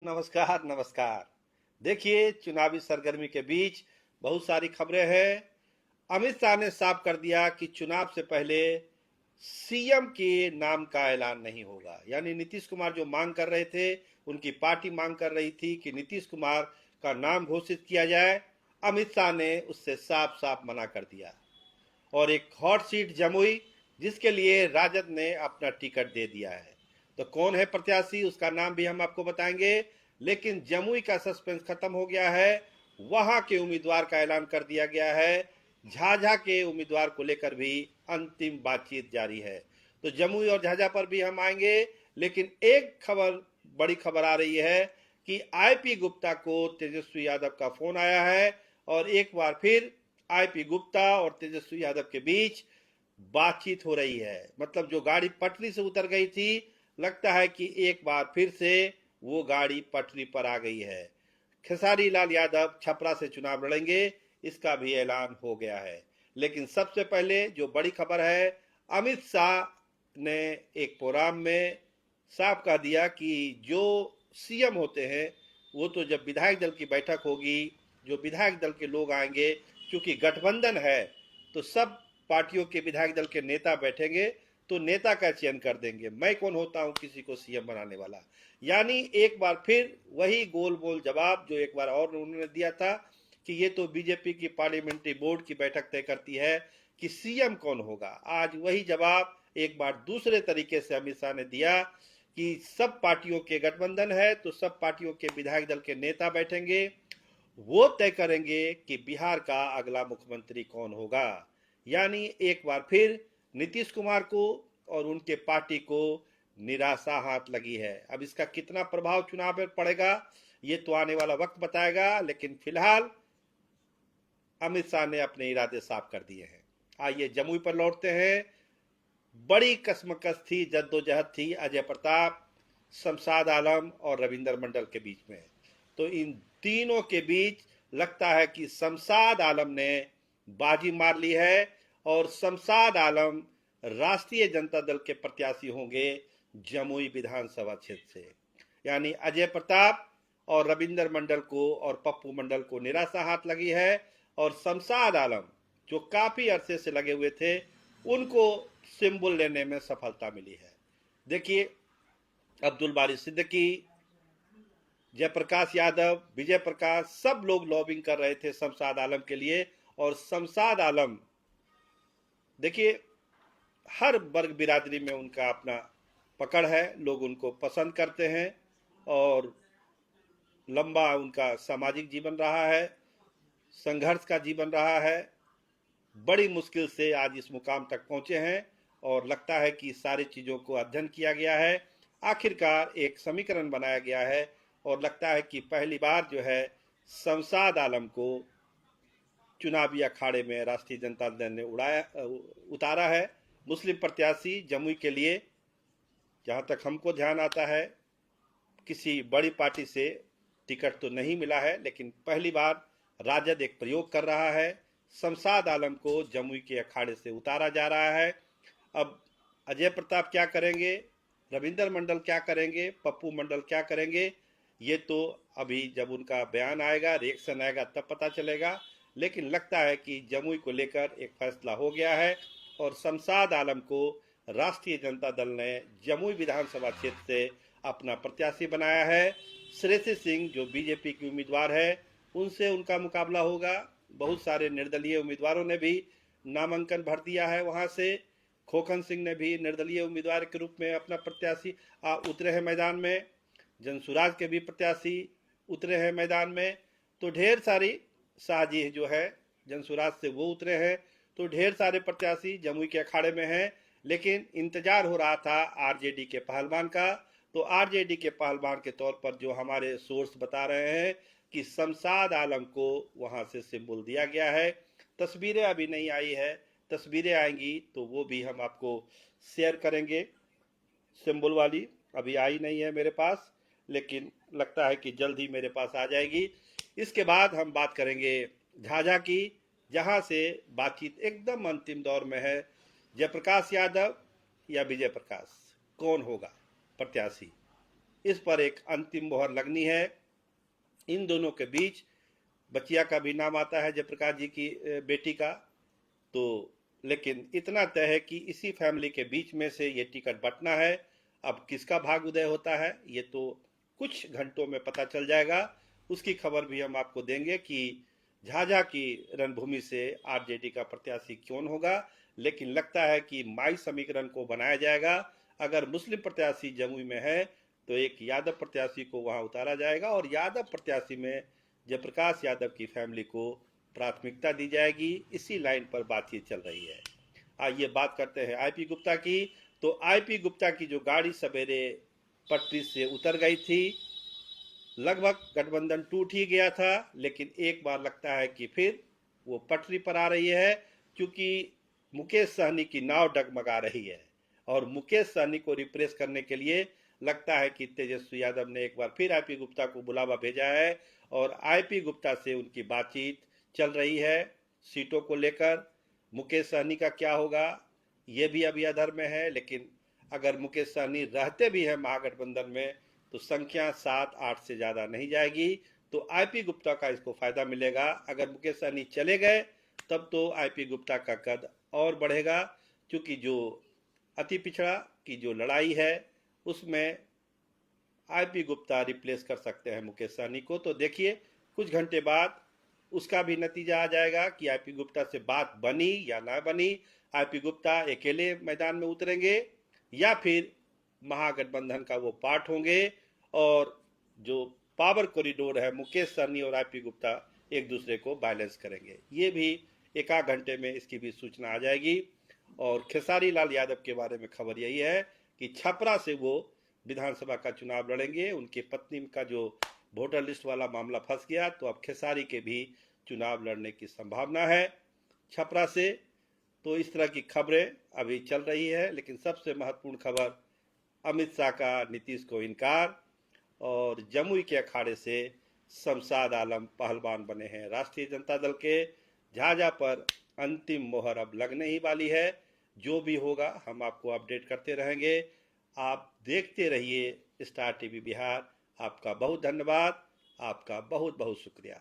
नमस्कार नमस्कार। देखिए, चुनावी सरगर्मी के बीच बहुत सारी खबरें हैं। अमित शाह ने साफ कर दिया कि चुनाव से पहले सीएम के नाम का ऐलान नहीं होगा। यानी नीतीश कुमार जो मांग कर रहे थे, उनकी पार्टी मांग कर रही थी कि नीतीश कुमार का नाम घोषित किया जाए, अमित शाह ने उससे साफ साफ मना कर दिया। और एक हॉट सीट जमुई, जिसके लिए राजद ने अपना टिकट दे दिया है। तो कौन है प्रत्याशी, उसका नाम भी हम आपको बताएंगे। लेकिन जमुई का सस्पेंस खत्म हो गया है, वहां के उम्मीदवार का ऐलान कर दिया गया है। झाझा के उम्मीदवार को लेकर भी अंतिम बातचीत जारी है। तो जमुई और झाझा पर भी हम आएंगे। लेकिन एक खबर, बड़ी खबर आ रही है कि आईपी गुप्ता को तेजस्वी यादव का फोन आया है और एक बार फिर आईपी गुप्ता और तेजस्वी यादव के बीच बातचीत हो रही है। मतलब जो गाड़ी पटरी से उतर गई थी, लगता है कि एक बार फिर से वो गाड़ी पटरी पर आ गई है। खेसारी लाल यादव छपरा से चुनाव लड़ेंगे, इसका भी ऐलान हो गया है। लेकिन सबसे पहले जो बड़ी खबर है, अमित शाह ने एक प्रोग्राम में साफ कह दिया कि जो सीएम होते हैं, वो तो जब विधायक दल की बैठक होगी, जो विधायक दल के लोग आएंगे, क्योंकि गठबंधन है तो सब पार्टियों के विधायक दल के नेता बैठेंगे, तो नेता का चयन कर देंगे। मैं कौन होता हूं किसी को सीएम बनाने वाला। यानी एक बार फिर वही गोल बोल जवाब जो एक बार और उन्होंने दिया था कि ये तो बीजेपी की पार्लियामेंट्री बोर्ड की बैठक तय करती है कि सीएम कौन होगा। आज वही जवाब एक बार दूसरे तरीके से अमित शाह ने दिया कि सब पार्टियों के गठबंधन है तो सब पार्टियों के विधायक दल के नेता बैठेंगे, वो तय करेंगे कि बिहार का अगला मुख्यमंत्री कौन होगा। यानी एक बार फिर नीतीश कुमार को और उनके पार्टी को निराशा हाथ लगी है। अब इसका कितना प्रभाव चुनाव पर पड़ेगा, ये तो आने वाला वक्त बताएगा। लेकिन फिलहाल अमित शाह ने अपने इरादे साफ कर दिए हैं। आइए जमुई पर लौटते हैं। बड़ी कसमकस थी, जद्दोजहद थी अजय प्रताप, शमशाद आलम और रविंदर मंडल के बीच में। तो इन तीनों के बीच लगता है कि शमशाद आलम ने बाजी मार ली है और शमशाद आलम राष्ट्रीय जनता दल के प्रत्याशी होंगे जमुई विधानसभा क्षेत्र से। यानी अजय प्रताप और रविंदर मंडल को और पप्पू मंडल को निराशा हाथ लगी है और शमशाद आलम जो काफी अरसे से लगे हुए थे, उनको सिंबल लेने में सफलता मिली है। देखिए, अब्दुल बारी सिद्दीकी, जयप्रकाश यादव, विजय प्रकाश, सब लोग लॉबिंग कर रहे थे शमशाद आलम के लिए। और शमशाद आलम, देखिए, हर वर्ग बिरादरी में उनका अपना पकड़ है, लोग उनको पसंद करते हैं और लंबा उनका सामाजिक जीवन रहा है, संघर्ष का जीवन रहा है। बड़ी मुश्किल से आज इस मुकाम तक पहुंचे हैं और लगता है कि सारी चीज़ों को अध्ययन किया गया है, आखिरकार एक समीकरण बनाया गया है और लगता है कि पहली बार जो है शमशाद आलम को चुनावी अखाड़े में राष्ट्रीय जनता दल ने उतारा है। मुस्लिम प्रत्याशी जमुई के लिए, जहां तक हमको ध्यान आता है, किसी बड़ी पार्टी से टिकट तो नहीं मिला है, लेकिन पहली बार राजद एक प्रयोग कर रहा है। शमशाद आलम को जमुई के अखाड़े से उतारा जा रहा है। अब अजय प्रताप क्या करेंगे, रविंदर मंडल क्या करेंगे, पप्पू मंडल क्या करेंगे, ये तो अभी जब उनका बयान आएगा, रिएक्शन आएगा, तब पता चलेगा। लेकिन लगता है कि जमुई को लेकर एक फैसला हो गया है और शमशाद आलम को राष्ट्रीय जनता दल ने जमुई विधानसभा क्षेत्र से अपना प्रत्याशी बनाया है। श्रेयसी सिंह जो बीजेपी की उम्मीदवार है, उनसे उनका मुकाबला होगा। बहुत सारे निर्दलीय उम्मीदवारों ने भी नामांकन भर दिया है वहां से। खोखन सिंह ने भी निर्दलीय उम्मीदवार के रूप में अपना प्रत्याशी उतरे हैं मैदान में। जनसुराज के भी प्रत्याशी उतरे हैं मैदान में। तो ढेर सारी, शाहजी जो है जनसुराज से, वो उतरे हैं। तो ढेर सारे प्रत्याशी जमुई के अखाड़े में हैं। लेकिन इंतजार हो रहा था आरजेडी के पहलवान का। तो आरजेडी के पहलवान के तौर पर जो हमारे सोर्स बता रहे हैं कि शमशाद आलम को वहां से सिंबल दिया गया है। तस्वीरें अभी नहीं आई है, तस्वीरें आएंगी तो वो भी हम आपको शेयर करेंगे। सिंबल वाली अभी आई नहीं है मेरे पास, लेकिन लगता है कि जल्द ही मेरे पास आ जाएगी। इसके बाद हम बात करेंगे झाझा की, जहां से बातचीत एकदम अंतिम दौर में है। जयप्रकाश यादव या विजय प्रकाश, कौन होगा प्रत्याशी। इस पर एक अंतिम मोहर लगनी है। इन दोनों के बीच बचिया का भी नाम आता है, जयप्रकाश जी की बेटी का। तो लेकिन इतना तय है कि इसी फैमिली के बीच में से ये टिकट बंटना है। अब किसका भाग उदय होता है ये तो कुछ घंटों में पता चल जाएगा। उसकी खबर भी हम आपको देंगे कि झाझा की रणभूमि से आरजेडी का प्रत्याशी कौन होगा। लेकिन लगता है कि माई समीकरण को बनाया जाएगा। अगर मुस्लिम प्रत्याशी जमुई में है तो एक यादव प्रत्याशी को वहां उतारा जाएगा और यादव प्रत्याशी में जयप्रकाश यादव की फैमिली को प्राथमिकता दी जाएगी। इसी लाइन पर बातचीत चल रही है। आइए बात करते हैं आईपी गुप्ता की। तो आईपी गुप्ता की जो गाड़ी सवेरे पटरी से उतर गई थी, लगभग गठबंधन टूट ही गया था, लेकिन एक बार लगता है कि फिर वो पटरी पर आ रही है, क्योंकि मुकेश सहनी की नाव डगमगा रही है और मुकेश सहनी को रिप्रेस करने के लिए लगता है कि तेजस्वी यादव ने एक बार फिर आईपी गुप्ता को बुलावा भेजा है और आईपी गुप्ता से उनकी बातचीत चल रही है सीटों को लेकर। मुकेश सहनी का क्या होगा ये भी अभी अधर में है, लेकिन अगर मुकेश सहनी रहते भी हैं महागठबंधन में तो संख्या 7-8 से ज्यादा नहीं जाएगी। तो आईपी गुप्ता का इसको फायदा मिलेगा। अगर मुकेश सहनी चले गए तब तो आईपी गुप्ता का कद और बढ़ेगा, क्योंकि जो अति पिछड़ा की जो लड़ाई है उसमें आईपी गुप्ता रिप्लेस कर सकते हैं मुकेश सहनी को। तो देखिए कुछ घंटे बाद उसका भी नतीजा आ जाएगा कि आईपी गुप्ता से बात बनी या ना बनी। आईपी गुप्ता अकेले मैदान में उतरेंगे या फिर महागठबंधन का वो पार्ट होंगे और जो पावर कॉरिडोर है मुकेश सहनी और आईपी गुप्ता एक दूसरे को बैलेंस करेंगे। ये भी एक आध घंटे में इसकी भी सूचना आ जाएगी। और खेसारी लाल यादव के बारे में खबर यही है कि छपरा से वो विधानसभा का चुनाव लड़ेंगे। उनकी पत्नी का जो वोटर लिस्ट वाला मामला फंस गया तो अब खेसारी के भी चुनाव लड़ने की संभावना है छपरा से। तो इस तरह की खबरें अभी चल रही है, लेकिन सबसे महत्वपूर्ण खबर अमित शाह का नीतीश को इनकार और जमुई के अखाड़े से शमशाद आलम पहलवान बने हैं राष्ट्रीय जनता दल के। झाझा पर अंतिम मोहर अब लगने ही वाली है। जो भी होगा हम आपको अपडेट करते रहेंगे। आप देखते रहिए स्टार टीवी बिहार। आपका बहुत धन्यवाद, आपका बहुत बहुत शुक्रिया।